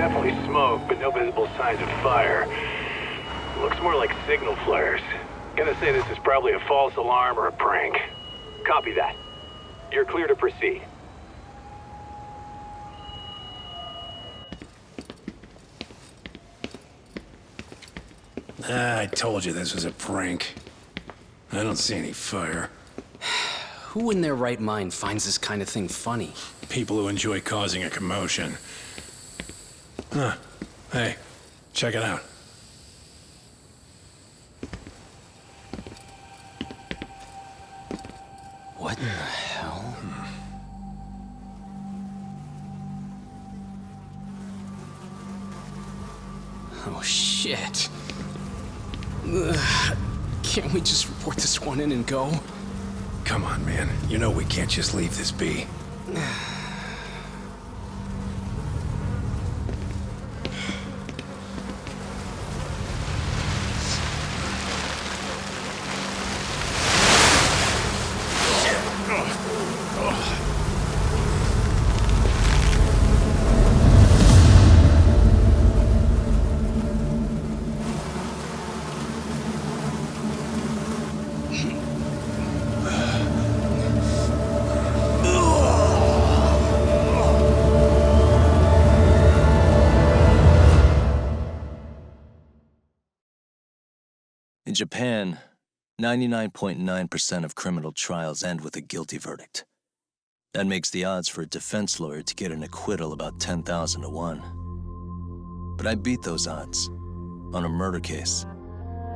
Definitely smoke, but no visible signs of fire. Looks more like signal flares. Gonna say this is probably a false alarm or a prank. Copy that. You're clear to proceed. I told you this was a prank. I don't see any fire. Who in their right mind finds this kind of thing funny? People who enjoy causing a commotion. Huh. Hey, check it out. What in the hell? Oh, shit. Ugh. Can't we just report this one in and go? Come on, man. You know we can't just leave this be. In Japan, 99.9% of criminal trials end with a guilty verdict. That makes the odds for a defense lawyer to get an acquittal about 10,000 to 1. But I beat those odds on a murder case.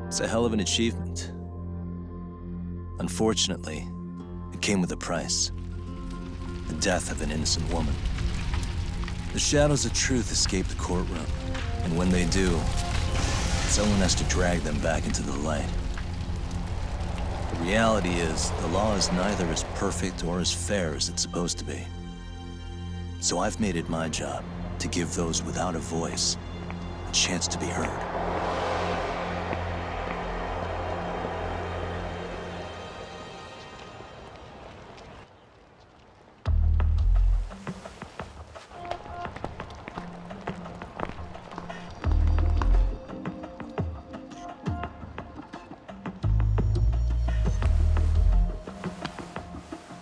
It's a hell of an achievement. Unfortunately, it came with a price. The death of an innocent woman. The shadows of truth escape the courtroom, and when they do, someone has to drag them back into the light. The reality is, the law is neither as perfect or as fair as it's supposed to be. So I've made it my job to give those without a voice a chance to be heard.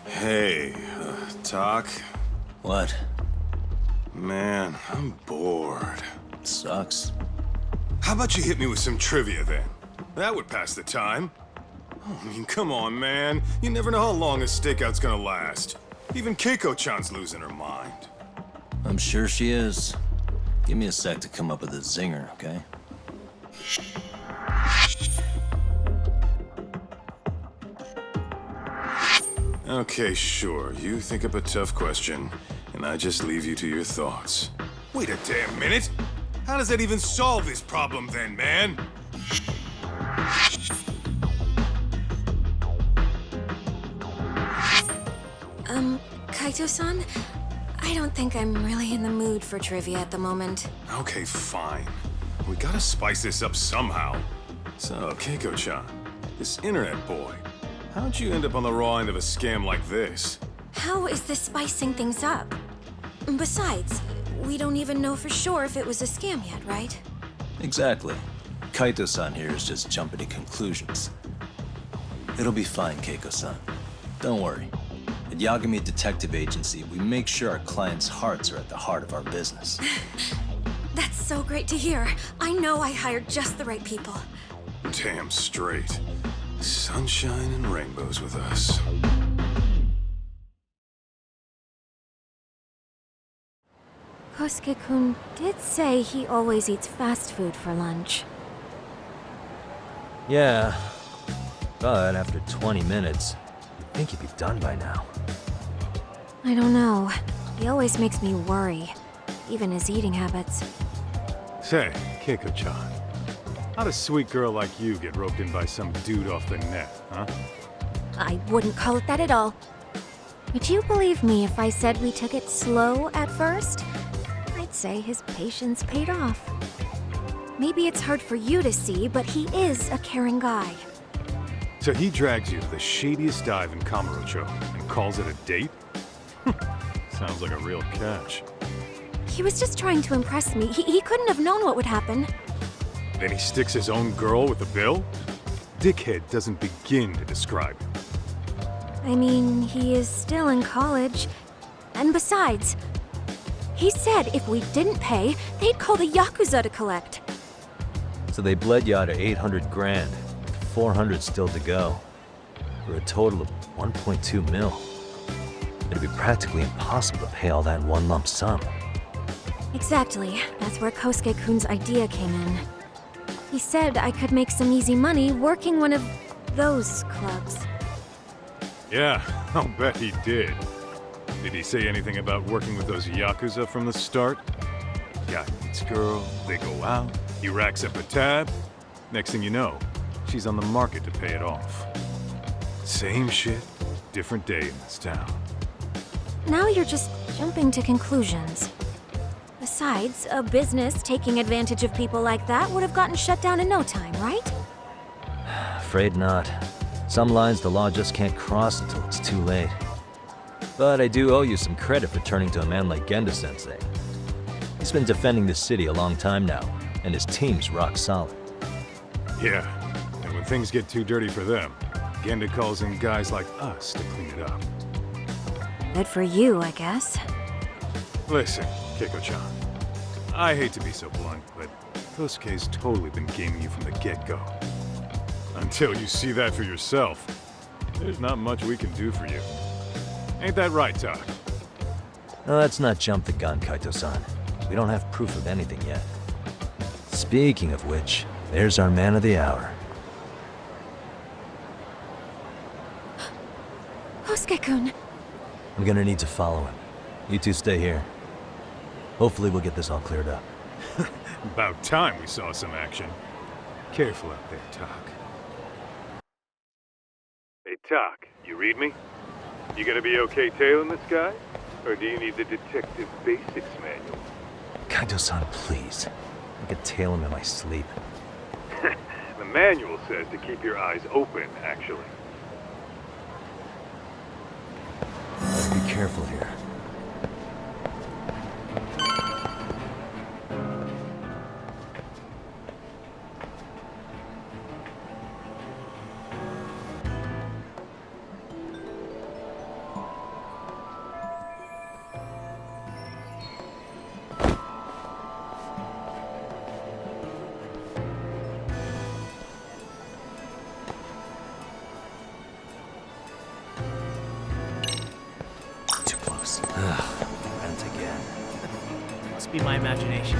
Hey, Talk? What? Man, I'm bored. Sucks. How about you hit me with some trivia then? That would pass the time. Oh, I mean, come on, man. You never know how long a stakeout's gonna last. Even Keiko-chan's losing her mind. I'm sure she is. Give me a sec to come up with a zinger, okay? Okay, sure. You think up a tough question, and I just leave you to your thoughts. Wait a damn minute! How does that even solve this problem then, man? Kaito-san? I don't think I'm really in the mood for trivia at the moment. Okay, fine. We gotta spice this up somehow. So, Keiko-chan, this internet boy, how'd you end up on the raw end of a scam like this? How is this spicing things up? Besides, we don't even know for sure if it was a scam yet, right? Exactly. Kaito-san here is just jumping to conclusions. It'll be fine, Keiko-san. Don't worry. At Yagami Detective Agency, we make sure our clients' hearts are at the heart of our business. That's so great to hear. I know I hired just the right people. Damn straight. Sunshine and rainbows with us. Kosuke-kun did say he always eats fast food for lunch. Yeah, but after 20 minutes, you'd think he'd be done by now. I don't know. He always makes me worry, even his eating habits. Say, Keiko-chan, how'd a sweet girl like you get roped in by some dude off the net, huh? I wouldn't call it that at all. Would you believe me if I said we took it slow at first? I'd say his patience paid off. Maybe it's hard for you to see, but he is a caring guy. So he drags you to the shadiest dive in Kamurocho and calls it a date? Sounds like a real catch. He was just trying to impress me. He couldn't have known what would happen. Then he sticks his own girl with the bill? Dickhead doesn't begin to describe him. I mean, he is still in college. And besides, he said if we didn't pay, they'd call the Yakuza to collect. So they bled you out of 800 grand, with 400 still to go, for a total of 1.2 mil. It'd be practically impossible to pay all that in one lump sum. Exactly. That's where Kosuke-kun's idea came in. He said I could make some easy money working one of those clubs. Yeah, I'll bet he did. Did he say anything about working with those Yakuza from the start? Guy meets girl, they go out, he racks up a tab. Next thing you know, she's on the market to pay it off. Same shit, different day in this town. Now you're just jumping to conclusions. Besides, a business taking advantage of people like that would have gotten shut down in no time, right? Afraid not. Some lines the law just can't cross until it's too late. But I do owe you some credit for turning to a man like Genda-sensei. He's been defending this city a long time now, and his team's rock solid. Yeah, and when things get too dirty for them, Genda calls in guys like us to clean it up. Good for you, I guess. Listen, Keiko-chan, I hate to be so blunt, but Kosuke's totally been gaming you from the get-go. Until you see that for yourself, there's not much we can do for you. Ain't that right, Tak? Now, let's not jump the gun, Kaito-san. We don't have proof of anything yet. Speaking of which, there's our man of the hour. Kosuke-kun. I'm gonna need to follow him. You two stay here. Hopefully we'll get this all cleared up. About time we saw some action. Careful out there, Tak. Hey, Tak, you read me? You gonna be okay tailing this guy? Or do you need the Detective Basics manual? Kaito-san, please. I could tail him in my sleep. The manual says to keep your eyes open, actually. Be careful here. Rent again. Must be my imagination.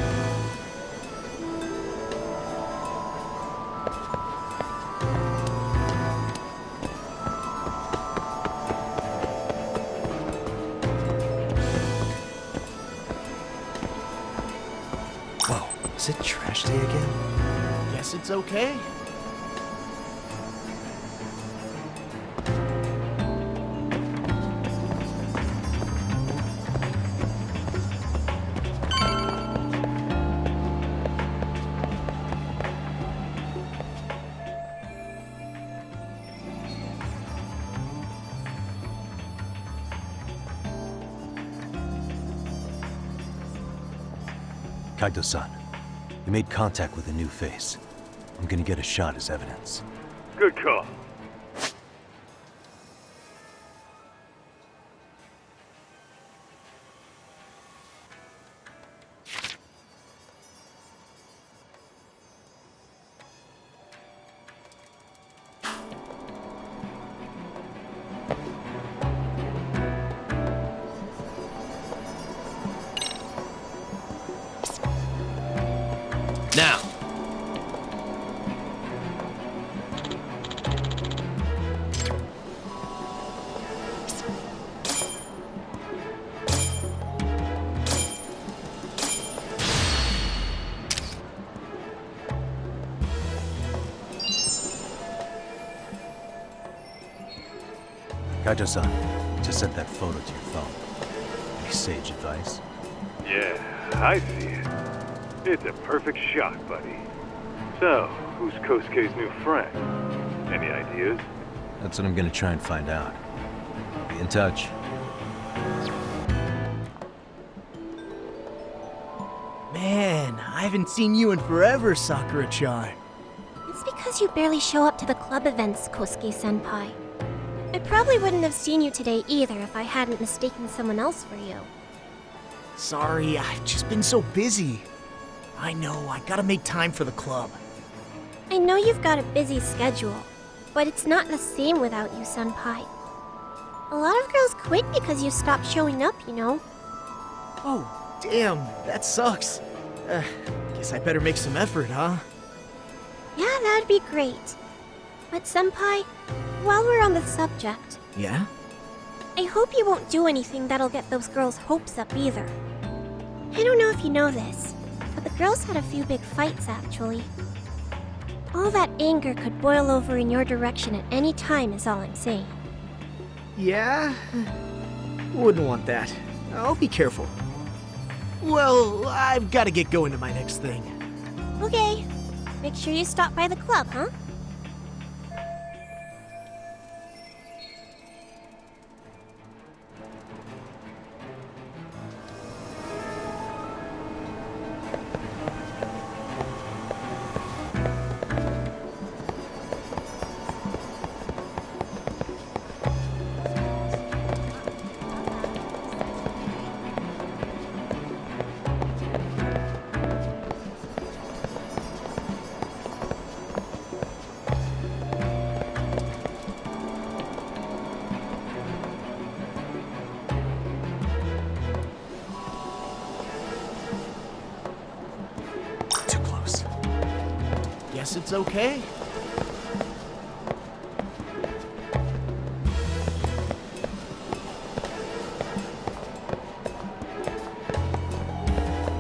Whoa, is it trash day again? Guess it's okay. Kaito-san, we made contact with a new face. I'm gonna get a shot as evidence. Good call. Now! Kaito-san, just sent that photo to your phone. Any sage advice? Yeah, I see it. It's a perfect shot, buddy. So, who's Kosuke's new friend? Any ideas? That's what I'm gonna try and find out. Be in touch. Man, I haven't seen you in forever, Sakura-chan. It's because you barely show up to the club events, Kosuke-senpai. I probably wouldn't have seen you today either if I hadn't mistaken someone else for you. Sorry, I've just been so busy. I know, I gotta make time for the club. I know you've got a busy schedule, but it's not the same without you, senpai. A lot of girls quit because you stopped showing up, you know? Oh, damn, that sucks. Guess I better make some effort, huh? Yeah, that'd be great. But senpai, while we're on the subject, Yeah? I hope you won't do anything that'll get those girls' hopes up either. I don't know if you know this, but the girls had a few big fights actually. All that anger could boil over in your direction at any time is all I'm saying. Yeah? Wouldn't want that. I'll be careful. Well, I've gotta get going to my next thing. Okay, make sure you stop by the club, huh? Too close. Guess it's okay.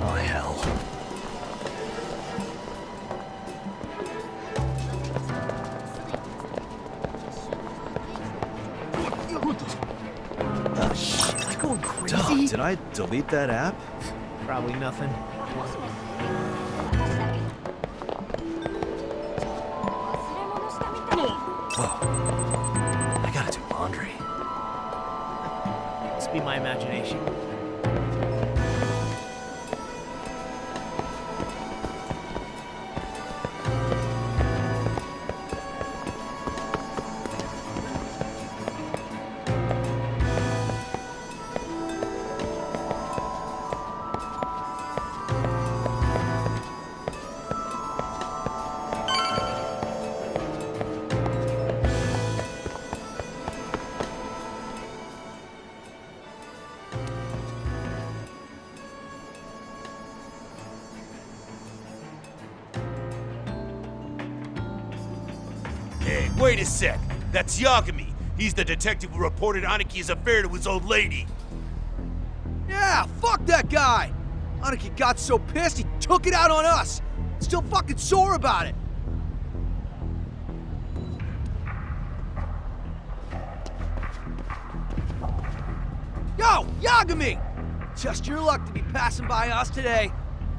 Oh, hell. Oh, shit. Am I going Dog, crazy? did I delete that app? Probably nothing. Whoa. I gotta do laundry. Must be my imagination. Hey, wait a sec. That's Yagami. He's the detective who reported Anaki's affair to his old lady. Yeah, fuck that guy! Anaki got so pissed he took it out on us! Still fucking sore about it! Yo, Yagami! Just your luck to be passing by us today.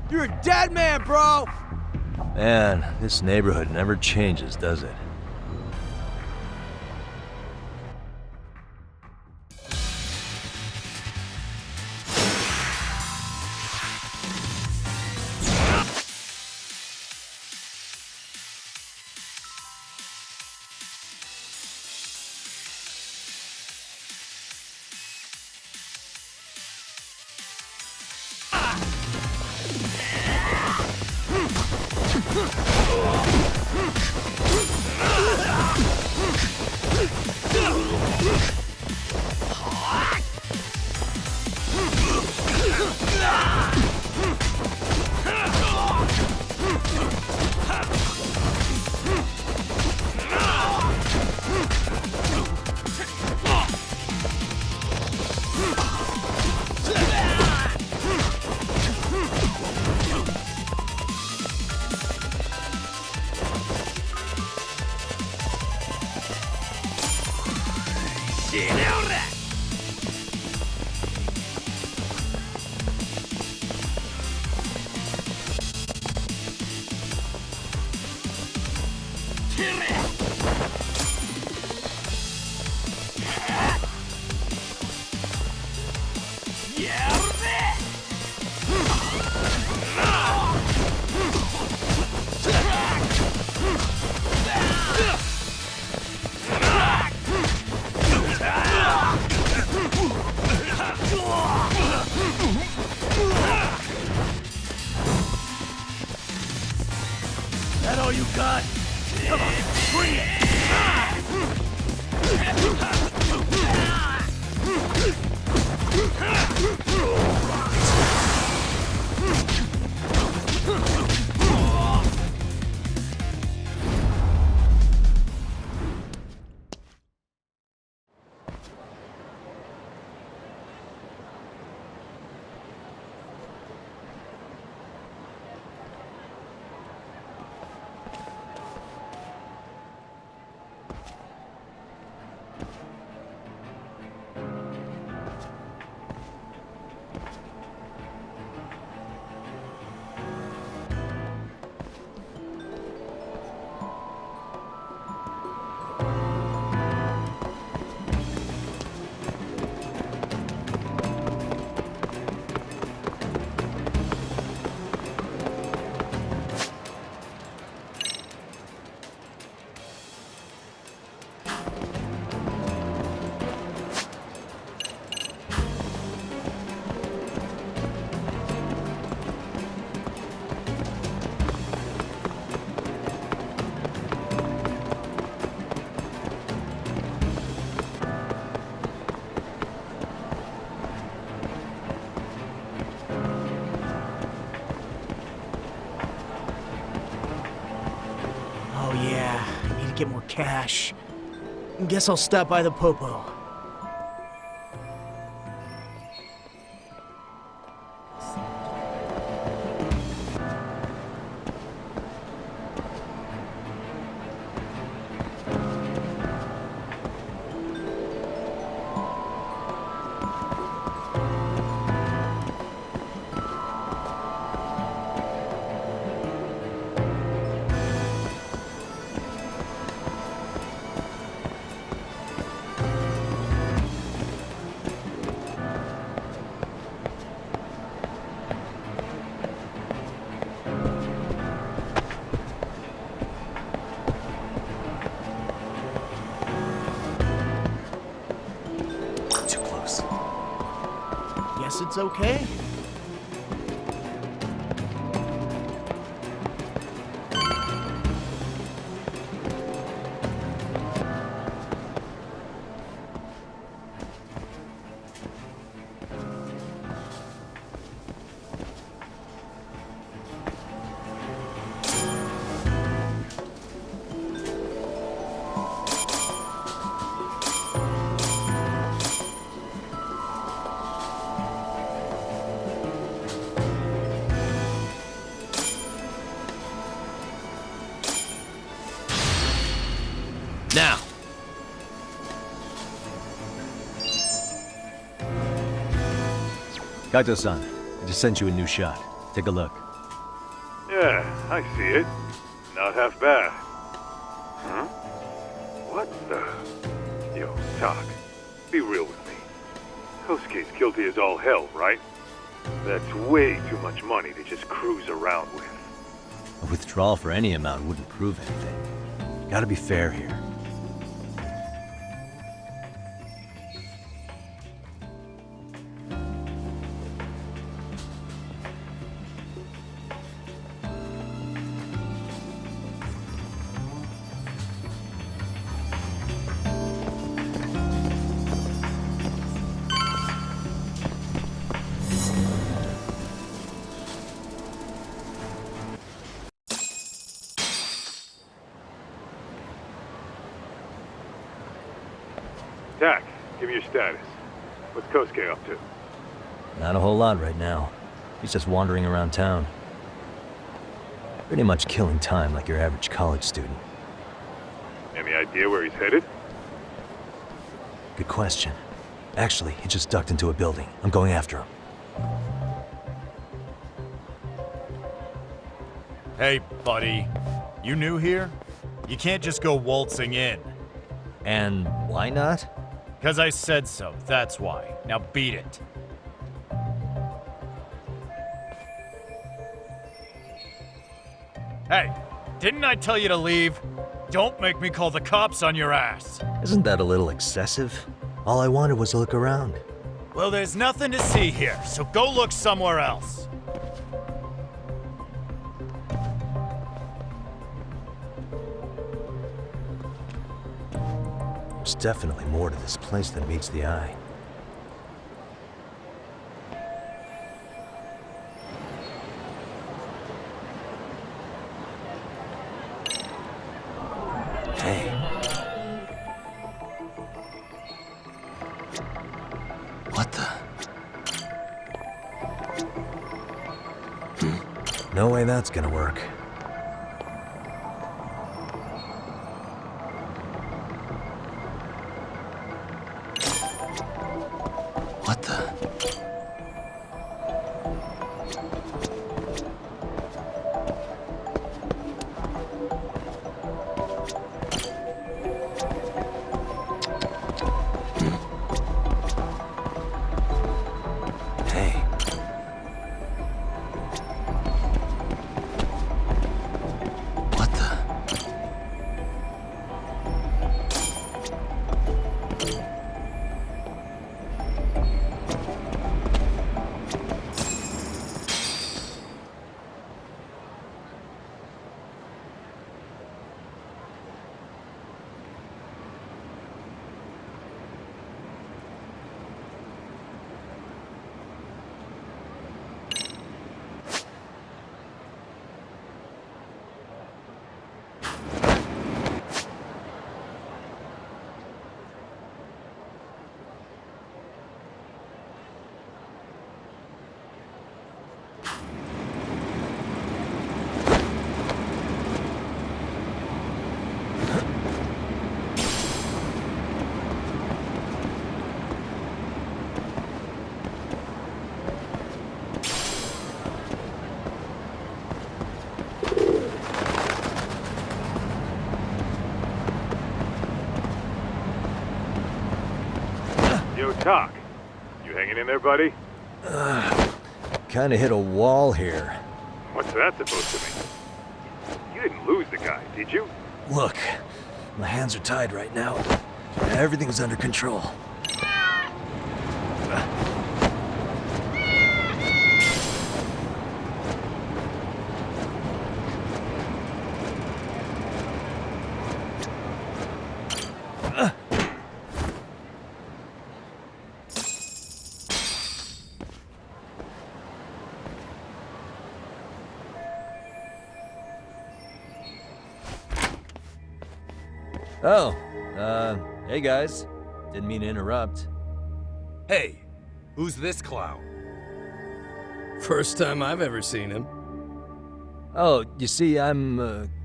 You're a dead man, bro! Man, this neighborhood never changes, does it? That all you got? Come on, bring it! Get more cash. Guess I'll stop by the Popo. Guess it's okay. Now! Kaito-san, I just sent you a new shot. Take a look. Yeah, I see it. Not half bad. Huh? What the... Yo, Talk. Be real with me. Kosuke's guilty as all hell, right? That's way too much money to just cruise around with. A withdrawal for any amount wouldn't prove anything. Gotta be fair here. Tak, give me your status. What's Kosuke up to? Not a whole lot right now. He's just wandering around town. Pretty much killing time like your average college student. Any idea where he's headed? Good question. Actually, he just ducked into a building. I'm going after him. Hey, buddy. You new here? You can't just go waltzing in. And why not? 'Cause I said so, that's why. Now beat it. Hey, didn't I tell you to leave? Don't make me call the cops on your ass. Isn't that a little excessive? All I wanted was to look around. Well, there's nothing to see here, so go look somewhere else. There's definitely more to this place than meets the eye. Hey. What the? No way that's gonna work. What the? Hey. What the? Yo, Talk. You hanging in there, buddy? Kinda hit a wall here. What's that supposed to mean? You didn't lose the guy, did you? Look, my hands are tied right now. Everything's under control. Oh, hey guys. Didn't mean to interrupt. Hey, who's this clown? First time I've ever seen him. Oh, you see, I'm,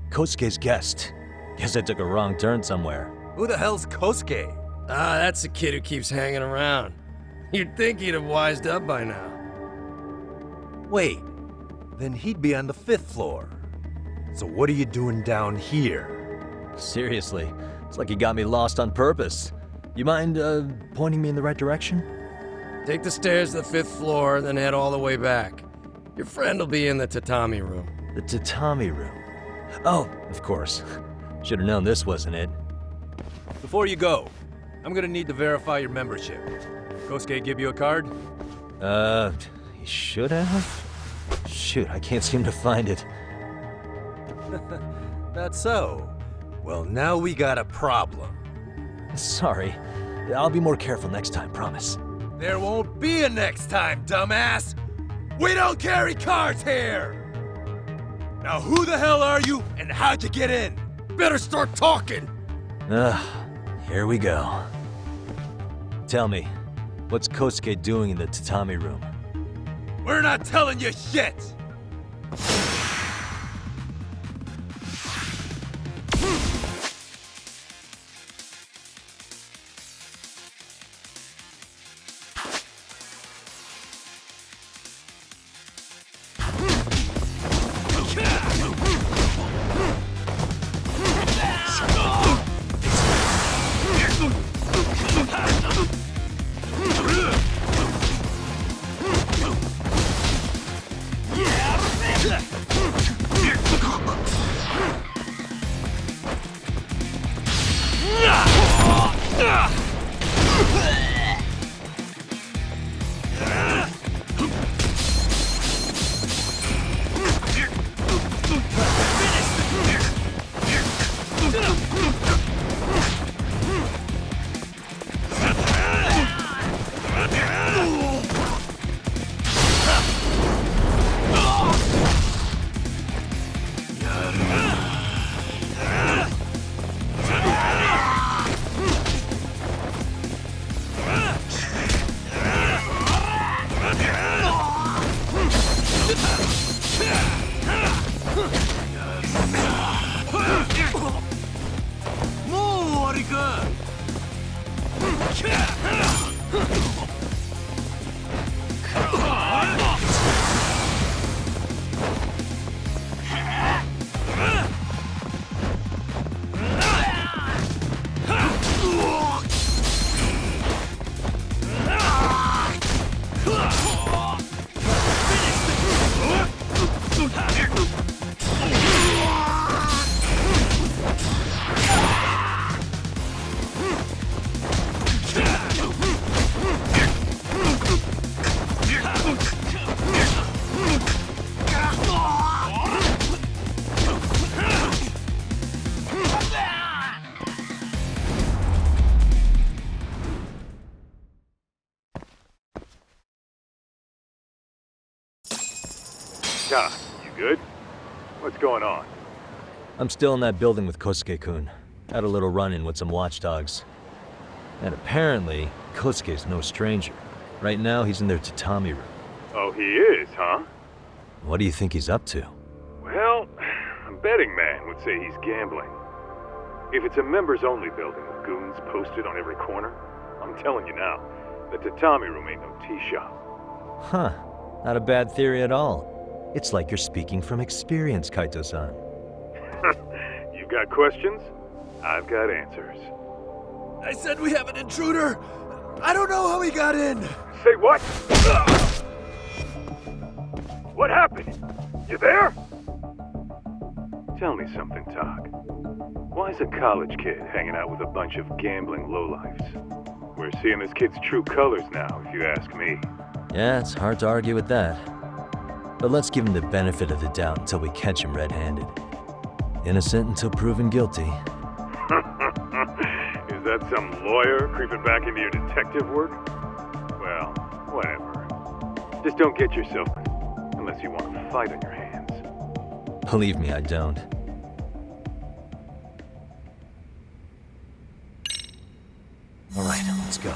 Kosuke's guest. Guess I took a wrong turn somewhere. Who the hell's Kosuke? Ah, that's the kid who keeps hanging around. You'd think he'd have wised up by now. Wait, then he'd be on the 5th floor. So what are you doing down here? Seriously, it's like you got me lost on purpose. You mind, pointing me in the right direction? Take the stairs to the 5th floor, then head all the way back. Your friend will be in the tatami room. The tatami room. Oh, of course. Should've known this wasn't it. Before you go, I'm gonna need to verify your membership. Kosuke give you a card? He should have? Shoot, I can't seem to find it. That's so. Well, now we got a problem. Sorry. I'll be more careful next time, promise. There won't be a next time, dumbass! We don't carry cards here! Now who the hell are you, and how'd you get in? Better start talking! Here we go. Tell me, what's Kosuke doing in the tatami room? We're not telling you shit! Doc, you good? What's going on? I'm still in that building with Kosuke-kun. Had a little run-in with some watchdogs. And apparently, Kosuke's no stranger. Right now, he's in their tatami room. Oh, he is, huh? What do you think he's up to? Well, a betting man would say he's gambling. If it's a members-only building with goons posted on every corner, I'm telling you now, the tatami room ain't no tea shop. Huh. Not a bad theory at all. It's like you're speaking from experience, Kaito-san. You got questions? I've got answers. I said we have an intruder. I don't know how he got in. Say what? What happened? You there? Tell me something, Talk. Why is a college kid hanging out with a bunch of gambling lowlifes? We're seeing this kid's true colors now, if you ask me. Yeah, it's hard to argue with that. But let's give him the benefit of the doubt until we catch him red-handed. Innocent until proven guilty. Is that some lawyer creeping back into your detective work? Well, whatever. Just don't get yourself unless you want a fight on your hands. Believe me, I don't. All right, let's go.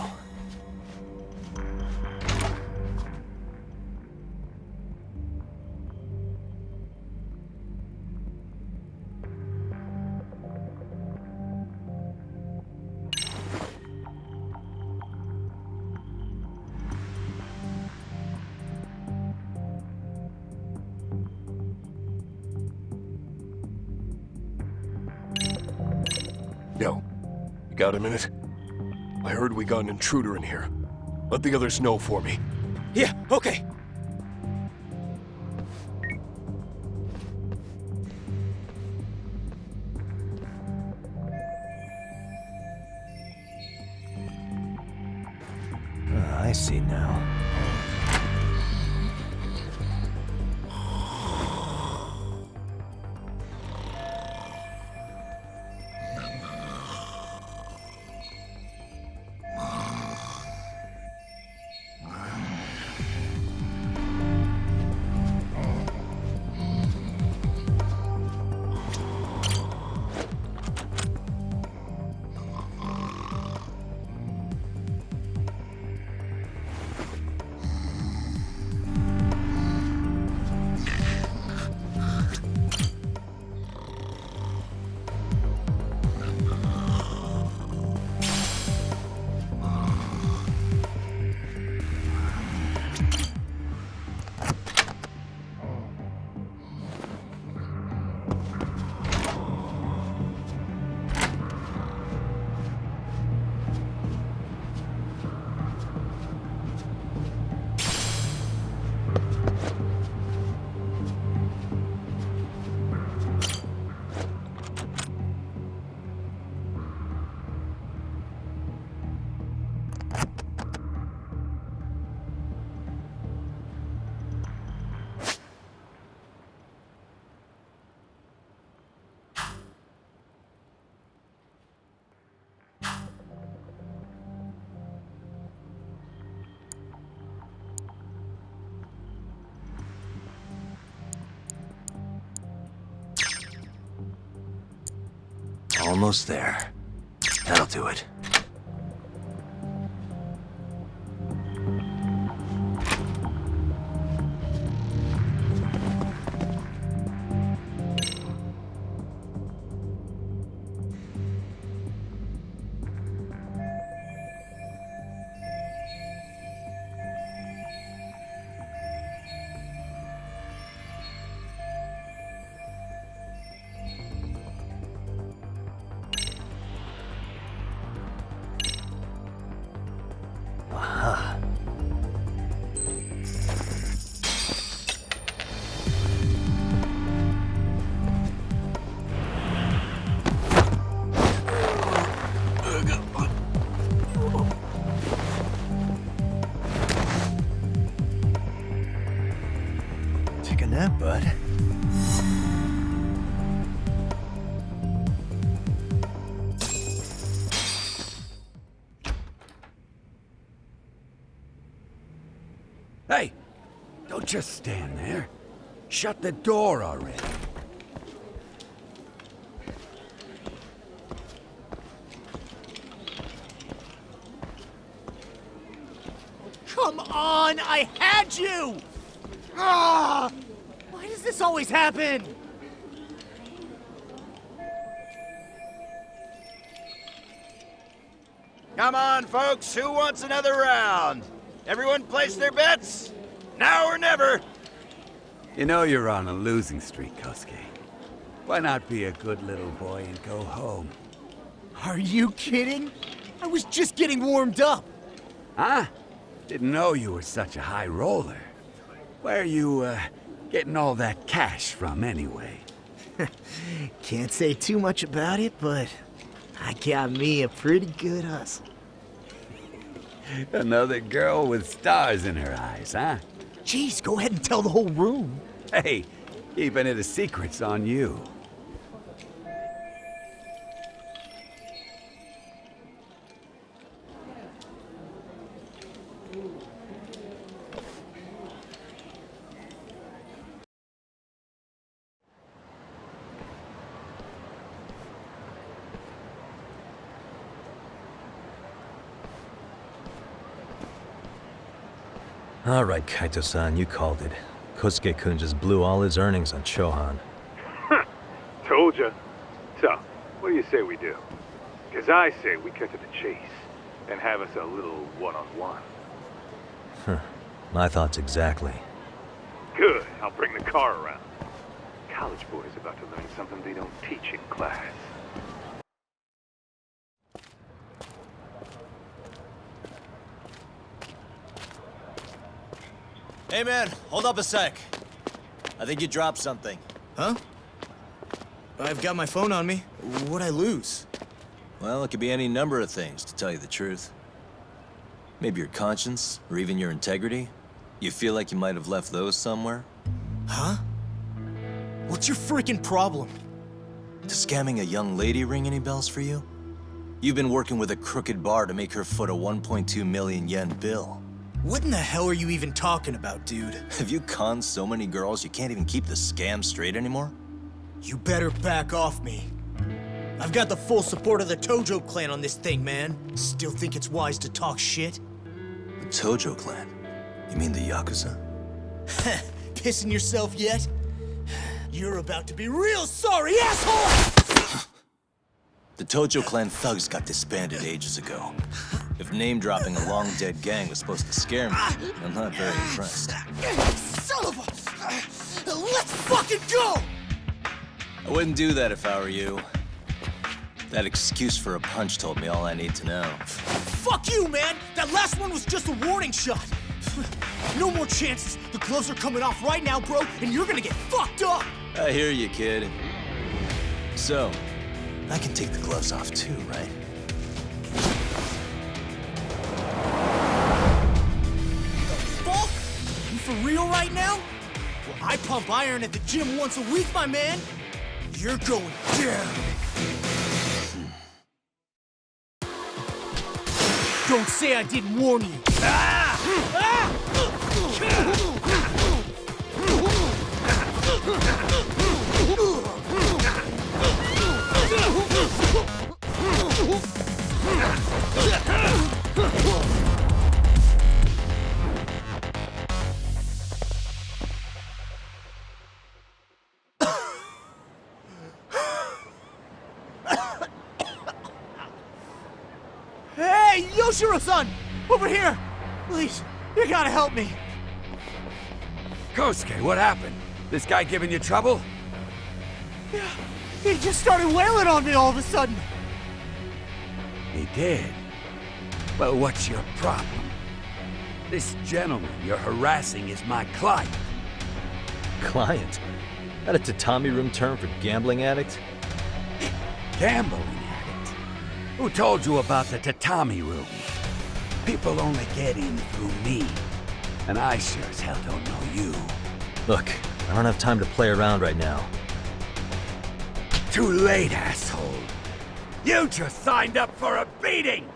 Yo, you got a minute? I heard we got an intruder in here. Let the others know for me. Yeah, okay. I see now. Almost there. That'll do it. Hey, don't just stand there. Shut the door already. Come on, I had you! Ah! Why does this always happen? Come on, folks, who wants another round? Everyone place their bets? Now or never! You know you're on a losing streak, Kosuke. Why not be a good little boy and go home? Are you kidding? I was just getting warmed up. Huh? Didn't know you were such a high roller. Where are you, getting all that cash from, anyway? Can't say too much about it, but I got me a pretty good hustle. Another girl with stars in her eyes, huh? Jeez, go ahead and tell the whole room. Hey, keeping it a secret's on you. All right, Kaito-san, you called it. Kosuke-kun just blew all his earnings on Shohan. Told ya. So, what do you say we do? Because I say we cut to the chase and have us a little one-on-one. My thoughts exactly. Good. I'll bring the car around. College boys about to learn something they don't teach in class. Hey man, hold up a sec. I think you dropped something. Huh? I've got my phone on me. What'd I lose? Well, it could be any number of things, to tell you the truth. Maybe your conscience, or even your integrity. You feel like you might have left those somewhere? Huh? What's your freaking problem? Does scamming a young lady ring any bells for you? You've been working with a crooked bar to make her foot a 1.2 million yen bill. What in the hell are you even talking about, dude? Have you conned so many girls you can't even keep the scam straight anymore? You better back off me. I've got the full support of the Tojo clan on this thing, man. Still think it's wise to talk shit? The Tojo clan? You mean the Yakuza? Pissing yourself yet? You're about to be real sorry, asshole! The Tojo clan thugs got disbanded ages ago. If name-dropping a long-dead gang was supposed to scare me, I'm not very impressed. Son of a... Let's fucking go! I wouldn't do that if I were you. That excuse for a punch told me all I need to know. Fuck you, man! That last one was just a warning shot! No more chances! The gloves are coming off right now, bro, and you're gonna get fucked up! I hear you, kid. So, I can take the gloves off too, right? Fuck? You for real right now? Well, I pump iron at the gym once a week, my man. You're going down. Don't say I didn't warn you. Hey, Yoshiro-san! Over here! Please, you gotta help me. Kosuke, what happened? This guy giving you trouble? Yeah, he just started wailing on me all of a sudden. He did? Well, what's your problem? This gentleman you're harassing is my client. Client? That a tatami room term for gambling addict? Gambling addict? Who told you about the tatami room? People only get in through me. And I sure as hell don't know you. Look, I don't have time to play around right now. Too late, asshole. You just signed up for a beating!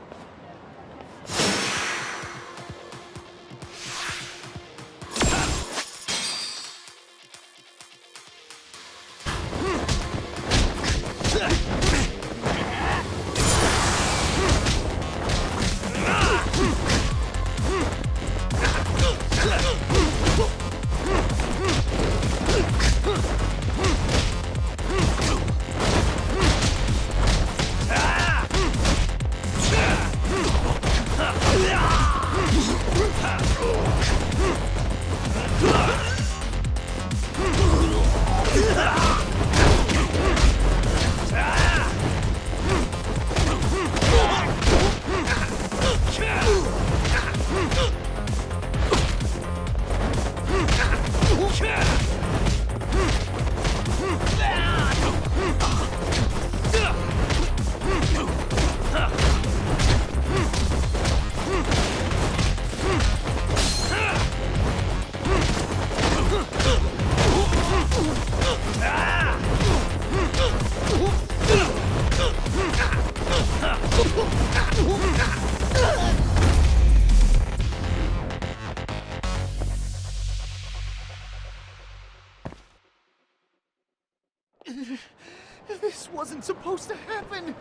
This wasn't supposed to happen.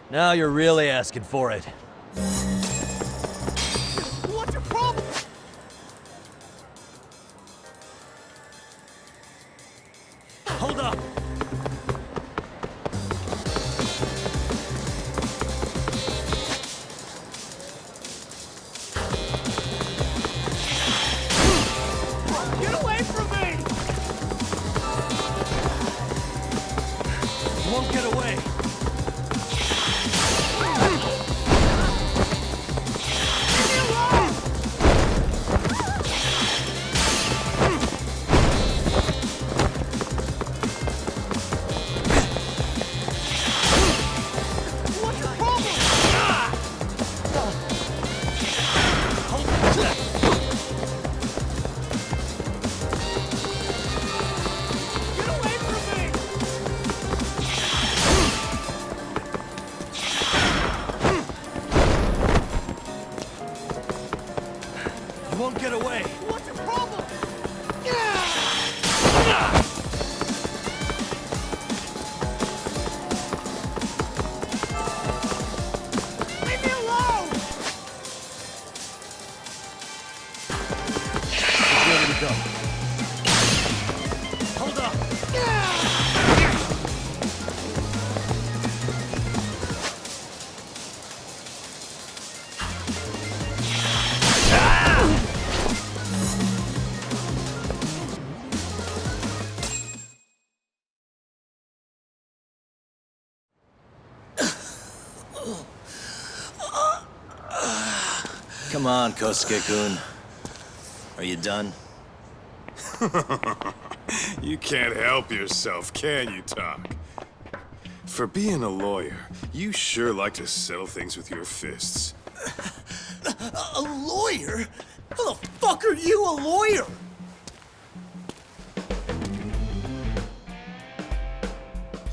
Now you're really asking for it. What's your problem? Hold up! Get away from me! You won't get away! You won't get away! What's your problem? Leave me alone! It's ready to go. Hold up! Come on, Kosuke-kun. Are you done? You can't help yourself, can you, Tak? For being a lawyer, you sure like to settle things with your fists. A lawyer? How the fuck are you a lawyer?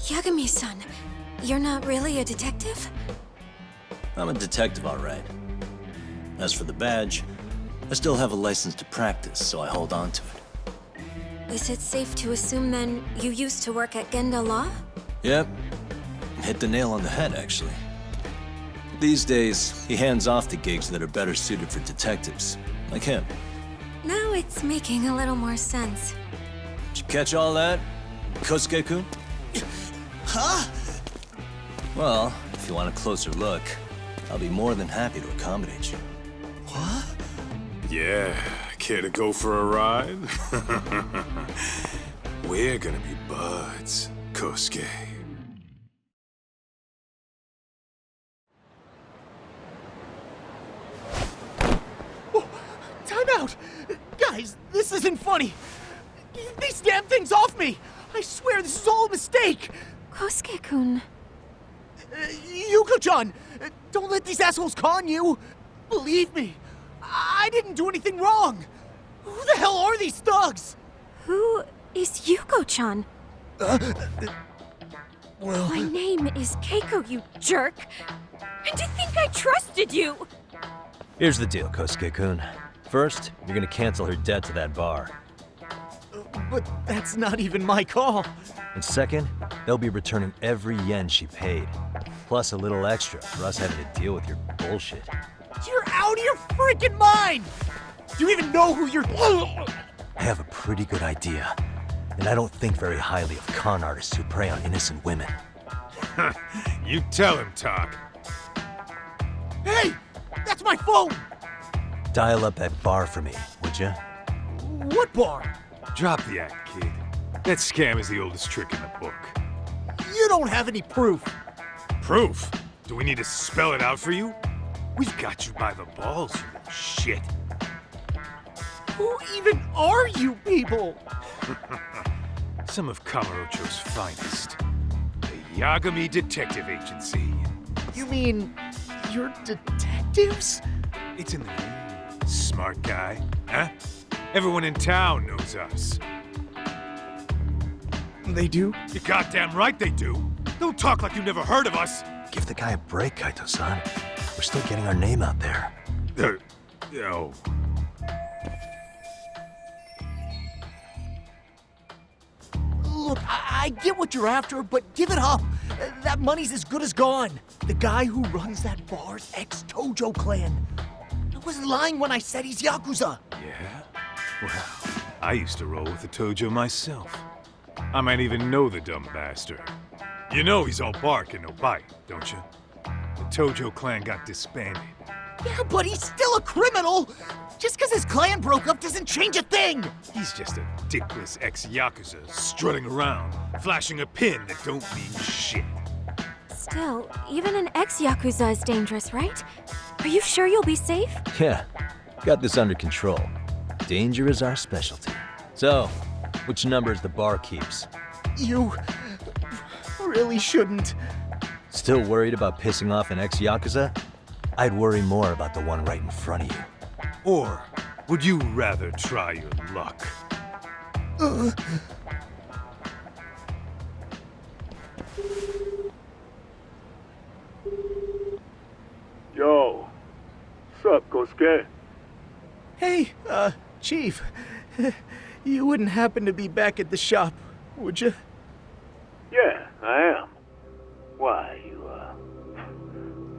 Yagami-san, you're not really a detective? I'm a detective, all right. As for the badge, I still have a license to practice, so I hold on to it. Is it safe to assume then you used to work at Genda Law? Yep. Hit the nail on the head, actually. These days, he hands off to gigs that are better suited for detectives, like him. Now it's making a little more sense. Did you catch all that, Kosuke-kun? Huh? Well, if you want a closer look, I'll be more than happy to accommodate you. What? Yeah, care to go for a ride? We're gonna be buds, Kosuke. Oh, time out! Guys, this isn't funny! These damn things off me! I swear this is all a mistake! Kosuke-kun. Yuko-chan! Don't let these assholes con you! Believe me, I didn't do anything wrong! Who the hell are these thugs? Who is Yuko-chan? Well... My name is Keiko, you jerk! And to think I trusted you! Here's the deal, Kosuke-kun. First, you're gonna cancel her debt to that bar. But that's not even my call. And second, they'll be returning every yen she paid. Plus a little extra for us having to deal with your bullshit. You're out of your freaking mind! Do you even know who you're... I have a pretty good idea. And I don't think very highly of con artists who prey on innocent women. You tell him, Tak. Hey! That's my phone! Dial up that bar for me, would ya? What bar? Drop the act, kid. That scam is the oldest trick in the book. You don't have any proof. Proof? Do we need to spell it out for you? We've got you by the balls, you little shit. Who even are you people? Some of Kamurocho's finest. The Yagami Detective Agency. You mean... you're detectives? It's in the name. Smart guy, huh? Everyone in town knows us. They do? You're goddamn right they do. Don't talk like you never heard of us. Give the guy a break, Kaito-san. We're still getting our name out there. Oh. Look, I get what you're after, but give it up. That money's as good as gone. The guy who runs that bar's ex-Tojo clan. I wasn't lying when I said he's Yakuza. Yeah? Well, I used to roll with the Tojo myself. I might even know the dumb bastard. You know he's all bark and no bite, don't you? The Tojo clan got disbanded. Yeah, but he's still a criminal! Just because his clan broke up doesn't change a thing! He's just a dickless ex-Yakuza strutting around, flashing a pin that don't mean shit. Still, even an ex-Yakuza is dangerous, right? Are you sure you'll be safe? Yeah, got this under control. Danger is our specialty. So, which numbers the bar keeps? You really shouldn't. Still worried about pissing off an ex-Yakuza? I'd worry more about the one right in front of you. Or would you rather try your luck? Yo, sup, Kosuke? Hey, Chief. You wouldn't happen to be back at the shop, would you? Yeah, I am. Why, you,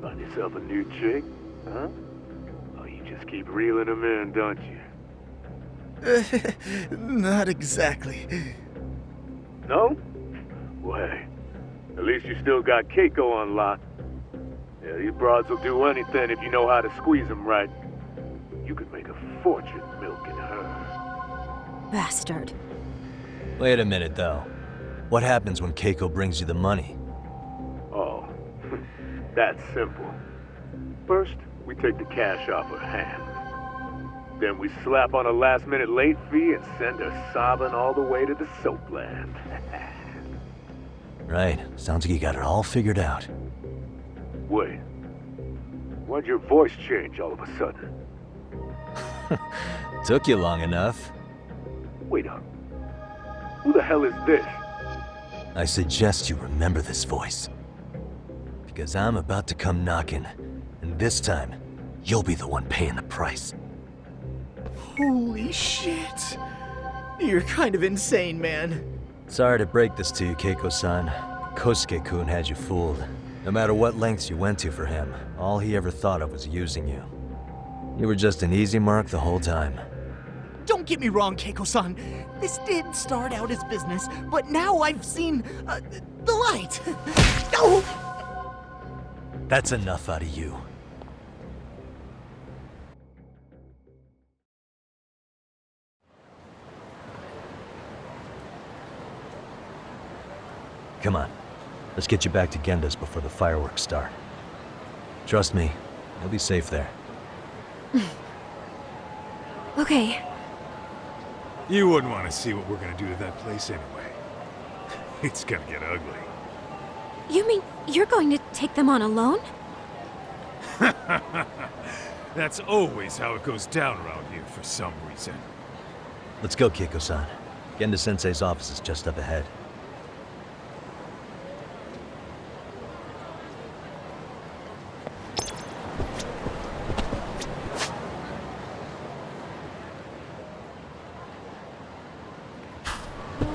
find yourself a new chick, huh? Oh, you just keep reeling them in, don't you? Not exactly. No? Well, hey, at least you still got Keiko on lock. Yeah, these broads will do anything if you know how to squeeze them right. You could make a fortune milking her. Bastard. Wait a minute, though. What happens when Keiko brings you the money? Oh, that's simple. First, we take the cash off her hand. Then we slap on a last-minute late fee and send her sobbing all the way to the soapland. Right. Sounds like you got it all figured out. Wait. Why'd your voice change all of a sudden? Took you long enough. Wait up. Who the hell is this? I suggest you remember this voice. Because I'm about to come knocking, and this time, you'll be the one paying the price. Holy shit. You're kind of insane, man. Sorry to break this to you, Keiko-san. Kosuke-kun had you fooled. No matter what lengths you went to for him, all he ever thought of was using you. You were just an easy mark the whole time. Don't get me wrong, Keiko-san. This did start out as business, but now I've seen the light. No! That's enough out of you. Come on. Let's get you back to Genda's before the fireworks start. Trust me, you'll be safe there. Okay. You wouldn't want to see what we're gonna do to that place anyway. It's gonna get ugly. You mean you're going to take them on alone? That's always how it goes down around here for some reason. Let's go, Keiko-san. Genda-sensei's office is just up ahead.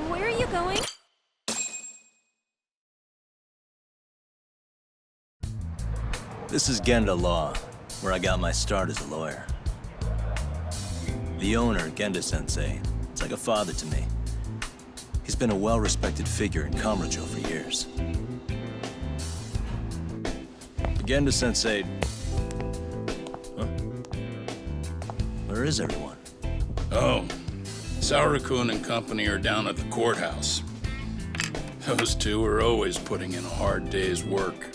Where are you going? This is Genda Law, where I got my start as a lawyer. The owner, Genda-sensei, is like a father to me. He's been a well-respected figure in Kamurocho for years. Genda-sensei... Huh? Where is everyone? Oh, Saura-kun and company are down at the courthouse. Those two are always putting in a hard day's work.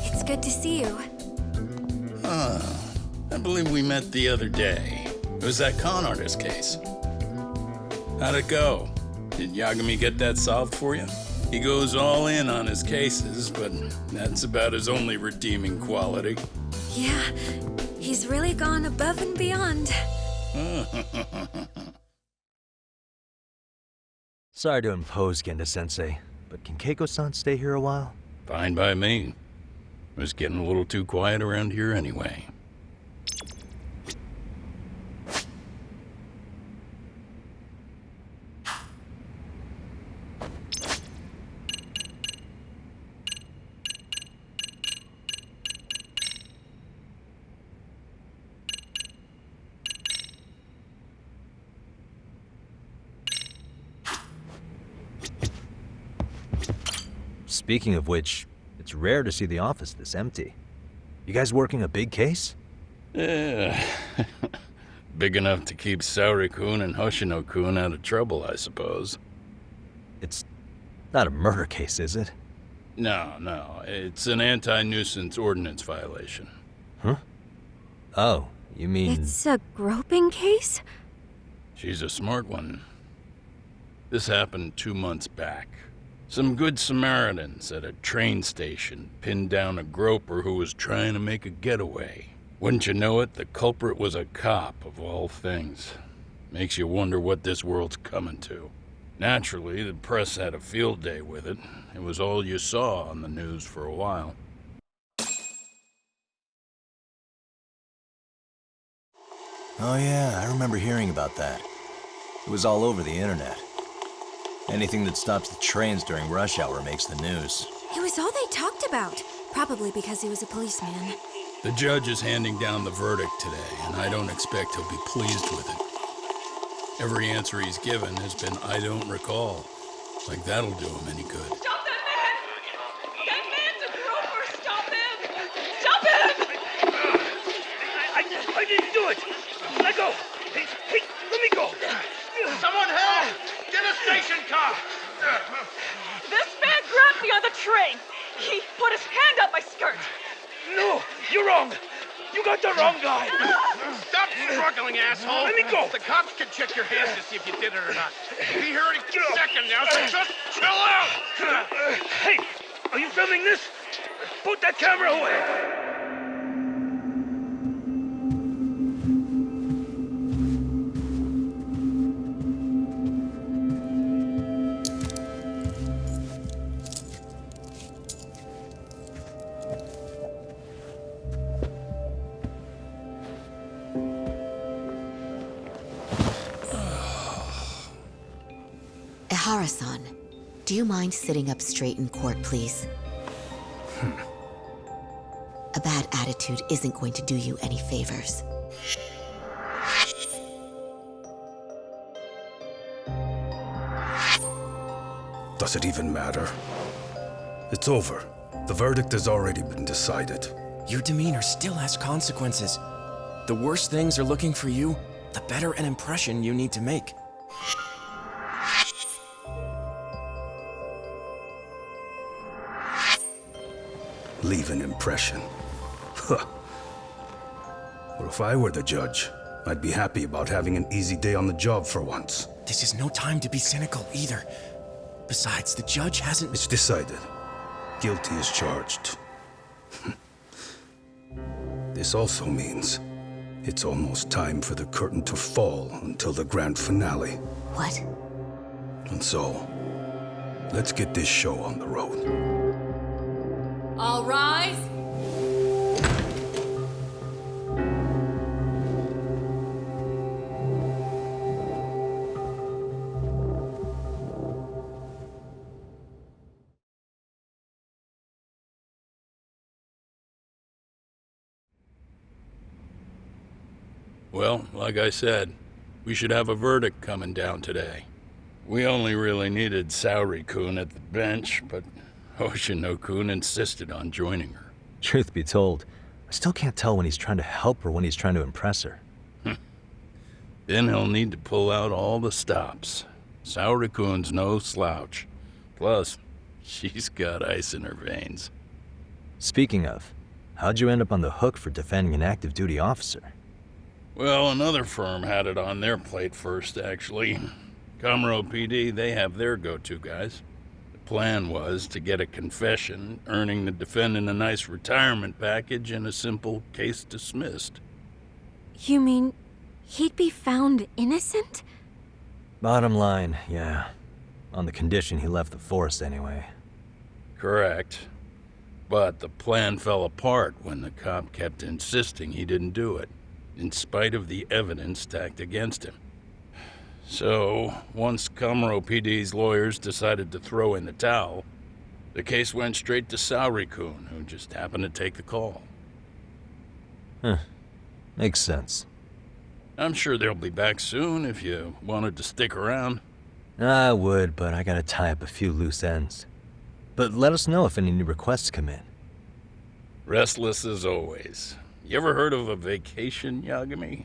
It's good to see you. I believe we met the other day. It was that con artist case. How'd it go? Did Yagami get that solved for you? He goes all in on his cases, but that's about his only redeeming quality. Yeah, he's really gone above and beyond. Sorry to impose, Genda-sensei, but can Keiko-san stay here a while? Fine by me. It was getting a little too quiet around here anyway. Speaking of which, it's rare to see the office this empty. You guys working a big case? Yeah. Big enough to keep Saori-kun and Hoshino-kun out of trouble, I suppose. It's not a murder case, is it? No. It's an anti-nuisance ordinance violation. Huh? Oh, you mean... It's a groping case? She's a smart one. This happened 2 months back. Some good Samaritans at a train station pinned down a groper who was trying to make a getaway. Wouldn't you know it, the culprit was a cop, of all things. Makes you wonder what this world's coming to. Naturally, the press had a field day with it. It was all you saw on the news for a while. Oh yeah, I remember hearing about that. It was all over the internet. Anything that stops the trains during rush hour makes the news. It was all they talked about. Probably because he was a policeman. The judge is handing down the verdict today, and I don't expect he'll be pleased with it. Every answer he's given has been, I don't recall. Like that'll do him any good. Stop that man! That man's a groper! Stop him! Stop him! I didn't do it! Let go! Hey, let me go! Someone help! Get a station car! This man grabbed me on the train! He put his hand up my skirt! No! You're wrong! You got the wrong guy! Stop struggling, asshole! Let me go! The cops can check your hands to see if you did it or not. Be here any second now, so just chill out! Hey! Are you filming this? Put that camera away! Ihara-san, do you mind sitting up straight in court, please? A bad attitude isn't going to do you any favors. Does it even matter? It's over. The verdict has already been decided. Your demeanor still has consequences. The worse things are looking for you, the better an impression you need to make. Leave an impression. Huh. Well, if I were the judge, I'd be happy about having an easy day on the job for once. This is no time to be cynical either. Besides, the judge hasn't... It's decided. Guilty is charged. This also means it's almost time for the curtain to fall until the grand finale. What? And so, let's get this show on the road. All rise! Well, like I said, we should have a verdict coming down today. We only really needed Saori-kun at the bench, but Hoshino-kun insisted on joining her. Truth be told, I still can't tell when he's trying to help or when he's trying to impress her. Then he'll need to pull out all the stops. Saori-kun's no slouch. Plus, she's got ice in her veins. Speaking of, how'd you end up on the hook for defending an active duty officer? Well, another firm had it on their plate first, actually. Comro PD, they have their go-to guys. The plan was to get a confession, earning the defendant a nice retirement package and a simple case dismissed. You mean he'd be found innocent? Bottom line, yeah. On the condition he left the force anyway. Correct. But the plan fell apart when the cop kept insisting he didn't do it, in spite of the evidence stacked against him. So, once Comro PD's lawyers decided to throw in the towel, the case went straight to Saori-kun, who just happened to take the call. Huh. Makes sense. I'm sure they'll be back soon if you wanted to stick around. I would, but I gotta tie up a few loose ends. But let us know if any new requests come in. Restless as always. You ever heard of a vacation, Yagami?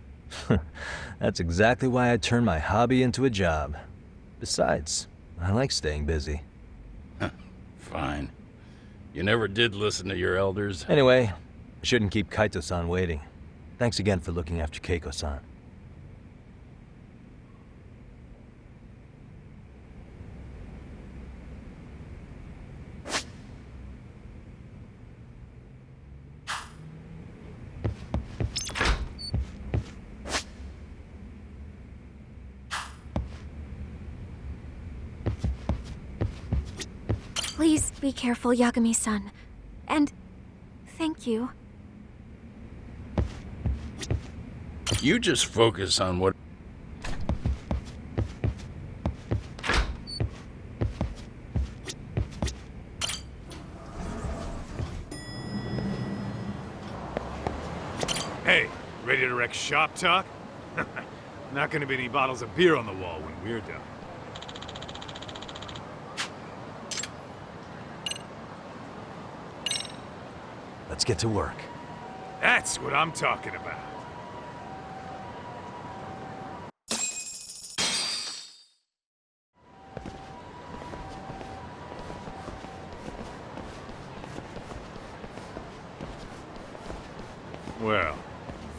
That's exactly why I turned my hobby into a job. Besides, I like staying busy. Fine. You never did listen to your elders. Anyway, I shouldn't keep Kaito-san waiting. Thanks again for looking after Keiko-san. Please be careful, Yagami-san. And thank you. You just focus on what... Hey, ready to wreck shop talk? Not gonna be any bottles of beer on the wall when we're done. Let's get to work. That's what I'm talking about. Well,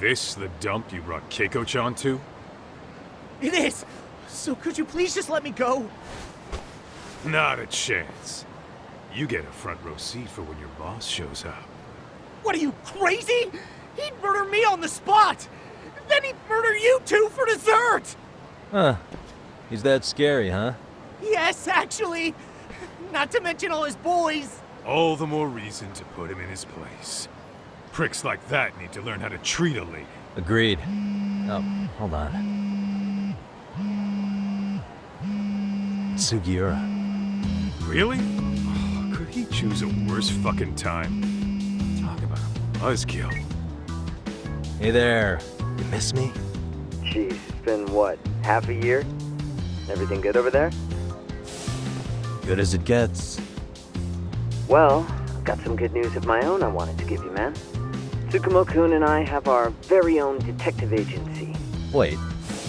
this the dump you brought Keiko-chan to? It is! So could you please just let me go? Not a chance. You get a front row seat for when your boss shows up. What are you, crazy? He'd murder me on the spot! Then he'd murder you two for dessert! Huh. He's that scary, huh? Yes, actually. Not to mention all his boys. All the more reason to put him in his place. Pricks like that need to learn how to treat a lady. Agreed. Oh, hold on. Sugiura. Really? Oh, could he choose a worse fucking time? Talk about a buzzkill. Hey there. You miss me? Jeez, it's been what, half a year? Everything good over there? Good as it gets. Well, I've got some good news of my own I wanted to give you, man. Tsukumo-kun and I have our very own detective agency. Wait,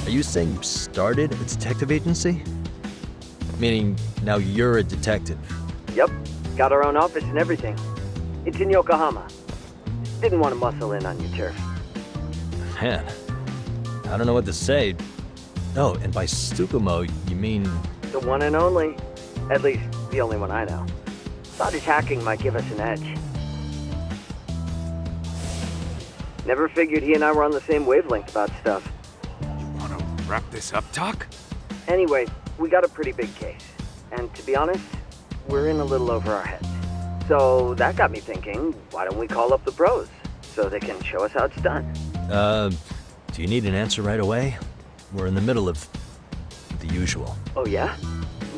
are you saying you started a detective agency? Meaning, now you're a detective? Yep, got our own office and everything. It's in Yokohama. Didn't want to muscle in on your turf. Man, I don't know what to say. Oh, and by Tsukumo, you mean... The one and only. At least, the only one I know. Thought his hacking might give us an edge. Never figured he and I were on the same wavelength about stuff. You wanna wrap this up, Doc? Anyway, we got a pretty big case. And to be honest, we're in a little over our heads. So that got me thinking, why don't we call up the pros? So they can show us how it's done. Do you need an answer right away? We're in the middle of the usual. Oh yeah?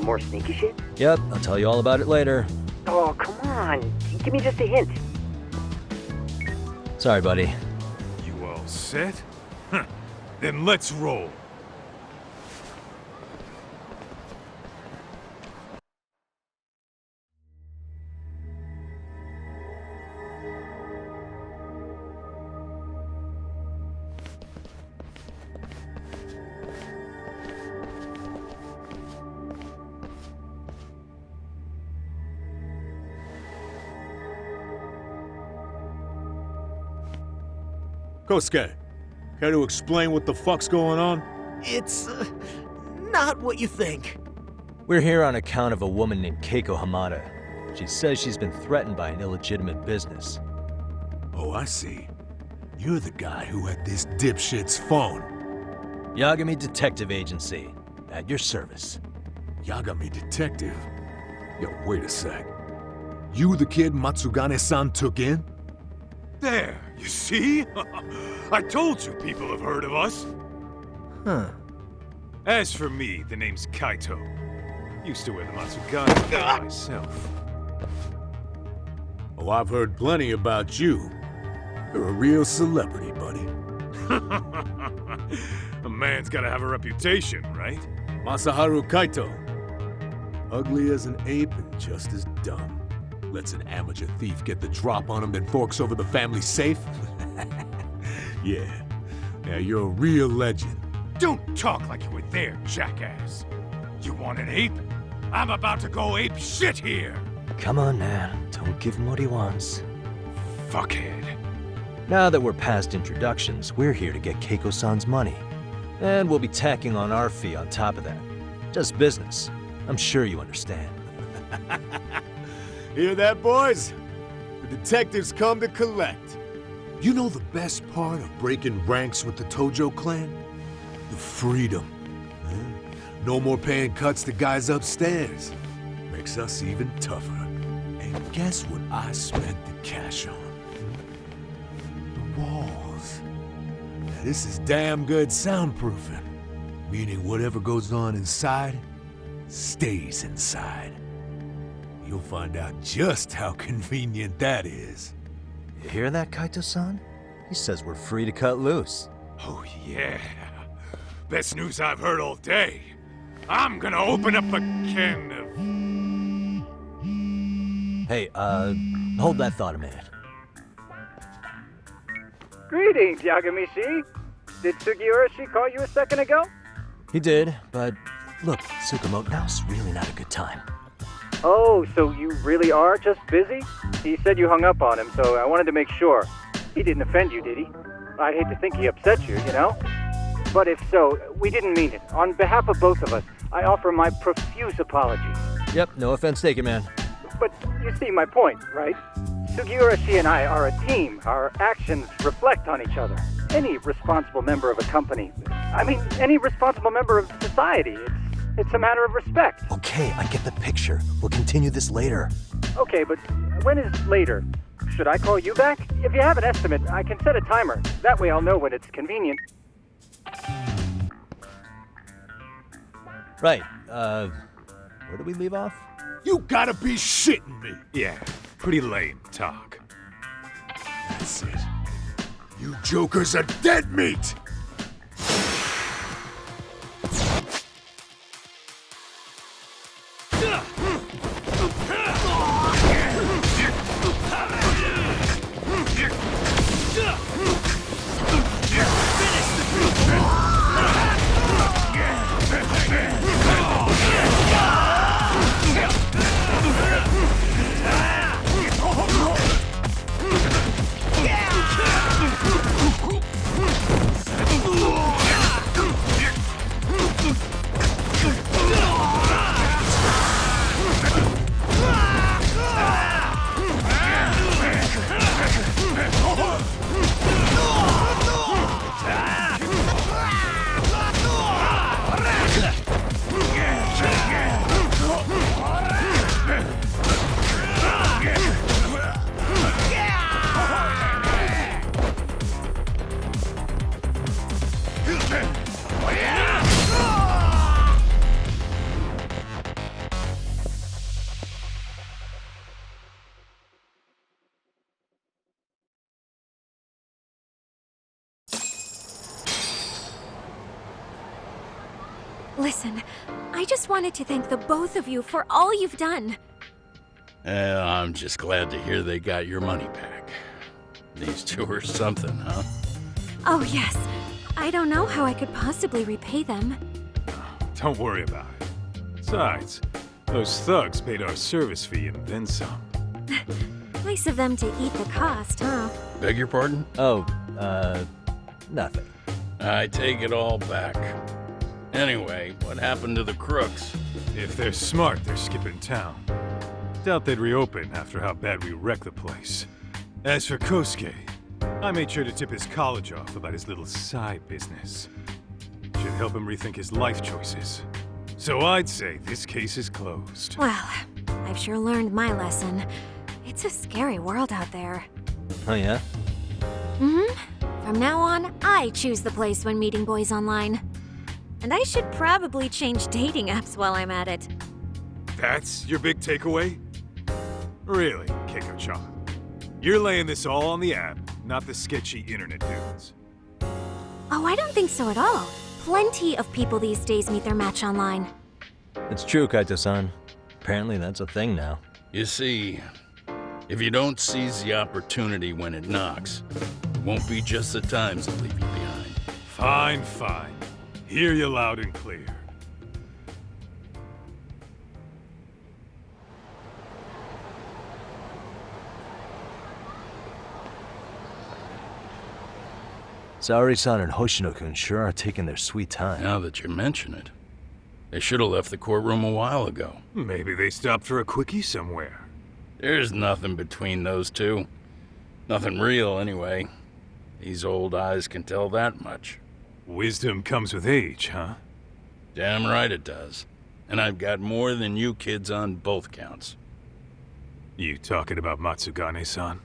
More sneaky shit? Yep, I'll tell you all about it later. Oh, come on. Give me just a hint. Sorry, buddy. You all set? Huh. Then let's roll. Kosuke, care to explain what the fuck's going on? It's, not what you think. We're here on account of a woman named Keiko Hamada. She says she's been threatened by an illegitimate business. Oh, I see. You're the guy who had this dipshit's phone. Yagami Detective Agency. At your service. Yagami Detective? Yo, wait a sec. You the kid Matsugane-san took in? There, you see? I told you people have heard of us. Huh. As for me, the name's Kaito. Used to wear the Matsugane myself. Oh, I've heard plenty about you. You're a real celebrity, buddy. A man's gotta have a reputation, right? Masaharu Kaito. Ugly as an ape and just as dumb. Lets an amateur thief get the drop on him, then forks over the family safe? Yeah. Now you're a real legend. Don't talk like you were there, jackass. You want an ape? I'm about to go ape shit here. Come on, man. Don't give him what he wants. Fuckhead. Now that we're past introductions, we're here to get Keiko-san's money. And we'll be tacking on our fee on top of that. Just business. I'm sure you understand. Hear that, boys? The detectives come to collect. You know the best part of breaking ranks with the Tojo clan? The freedom. No more paying cuts to guys upstairs. Makes us even tougher. And guess what I spent the cash on? The walls. Now this is damn good soundproofing. Meaning whatever goes on inside, stays inside. You'll find out just how convenient that is. You hear that, Kaito-san? He says we're free to cut loose. Oh yeah. Best news I've heard all day. I'm gonna open up a can of... Hey, hold that thought a minute. Greetings, Yagami-shi. Did Sugiura-shi call you a second ago? He did, but look, Tsukumo, now's really not a good time. Oh, so you really are just busy? He said you hung up on him, so I wanted to make sure. He didn't offend you, did he? I'd hate to think he upset you, you know? But if so, we didn't mean it. On behalf of both of us, I offer my profuse apologies. Yep, no offense taken, man. But you see my point, right? Sugiura-shi and I are a team. Our actions reflect on each other. Any responsible member of a company, any responsible member of society, it's a matter of respect. Okay, I get the picture. We'll continue this later. Okay, but when is later? Should I call you back? If you have an estimate, I can set a timer. That way I'll know when it's convenient. Right, where do we leave off? You gotta be shitting me! Yeah, pretty lame talk. That's it. You jokers are dead meat! Listen, I just wanted to thank the both of you for all you've done. I'm just glad to hear they got your money back. These two are something, huh? Oh, yes. I don't know how I could possibly repay them. Don't worry about it. Besides, those thugs paid our service fee and then some. Nice of them to eat the cost, huh? Beg your pardon? Oh, nothing. I take it all back. Anyway, what happened to the crooks? If they're smart, they're skipping town. Doubt they'd reopen after how bad we wrecked the place. As for Kosuke, I made sure to tip his college off about his little side business. Should help him rethink his life choices. So I'd say this case is closed. Well, I've sure learned my lesson. It's a scary world out there. Oh, yeah? Mm-hmm. From now on, I choose the place when meeting boys online. And I should probably change dating apps while I'm at it. That's your big takeaway? Really, Keiko-chan? You're laying this all on the app, not the sketchy internet dudes. Oh, I don't think so at all. Plenty of people these days meet their match online. It's true, Kaito-san. Apparently that's a thing now. You see, if you don't seize the opportunity when it knocks, it won't be just the times that leave you behind. Fine, fine. Hear you loud and clear. Saori-san and Hoshino-kun sure are taking their sweet time. Now that you mention it, they should have left the courtroom a while ago. Maybe they stopped for a quickie somewhere. There's nothing between those two. Nothing real, anyway. These old eyes can tell that much. Wisdom comes with age, huh? Damn right it does. And I've got more than you kids on both counts. You talking about Matsugane-san?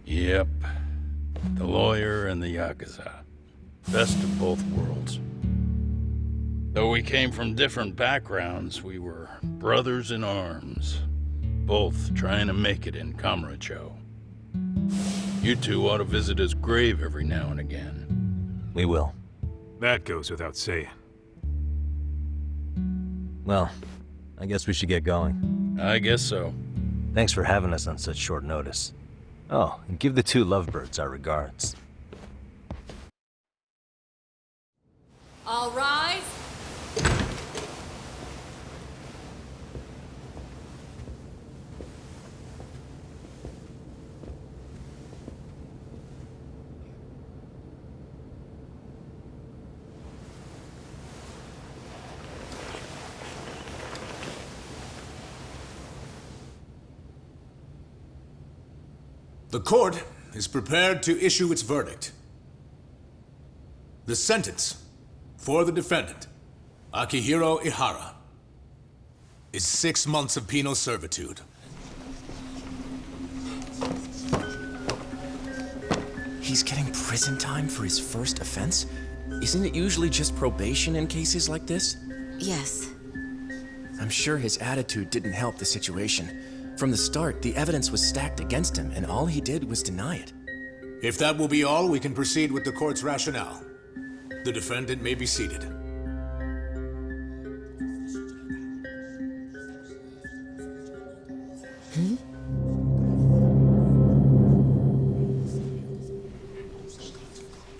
Yep. The lawyer and the Yakuza. Best of both worlds. Though we came from different backgrounds, we were brothers in arms. Both trying to make it in Kamurocho. You two ought to visit his grave every now and again. We will. That goes without saying. Well, I guess we should get going. I guess so. Thanks for having us on such short notice. Oh, and give the two lovebirds our regards. All rise. The court is prepared to issue its verdict. The sentence for the defendant, Akihiro Ihara, is 6 months of penal servitude. He's getting prison time for his first offense? Isn't it usually just probation in cases like this? Yes. I'm sure his attitude didn't help the situation. From the start, the evidence was stacked against him, and all he did was deny it. If that will be all, we can proceed with the court's rationale. The defendant may be seated.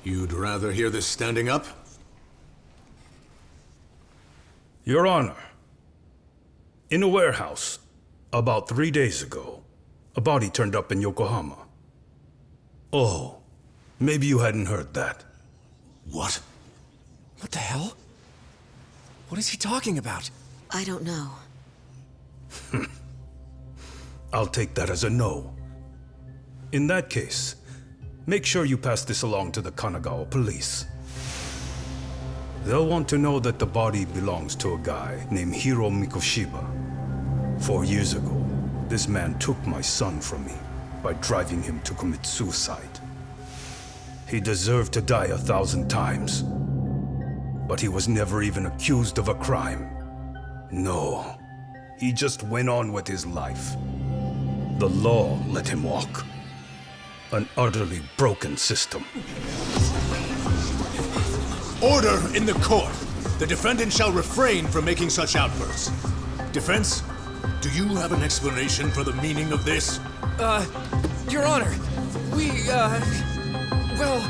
You'd rather hear this standing up? Your Honor, in a warehouse, about 3 days ago, a body turned up in Yokohama. Oh, maybe you hadn't heard that. What? What the hell? What is he talking about? I don't know. I'll take that as a no. In that case, make sure you pass this along to the Kanagawa police. They'll want to know that the body belongs to a guy named Hiro Mikoshiba. 4 years ago, this man took my son from me by driving him to commit suicide. He deserved to die 1,000 times, but he was never even accused of a crime. No, he just went on with his life. The law let him walk. An utterly broken system. Order in the court! The defendant shall refrain from making such outbursts. Defense, do you have an explanation for the meaning of this? Your Honor, well,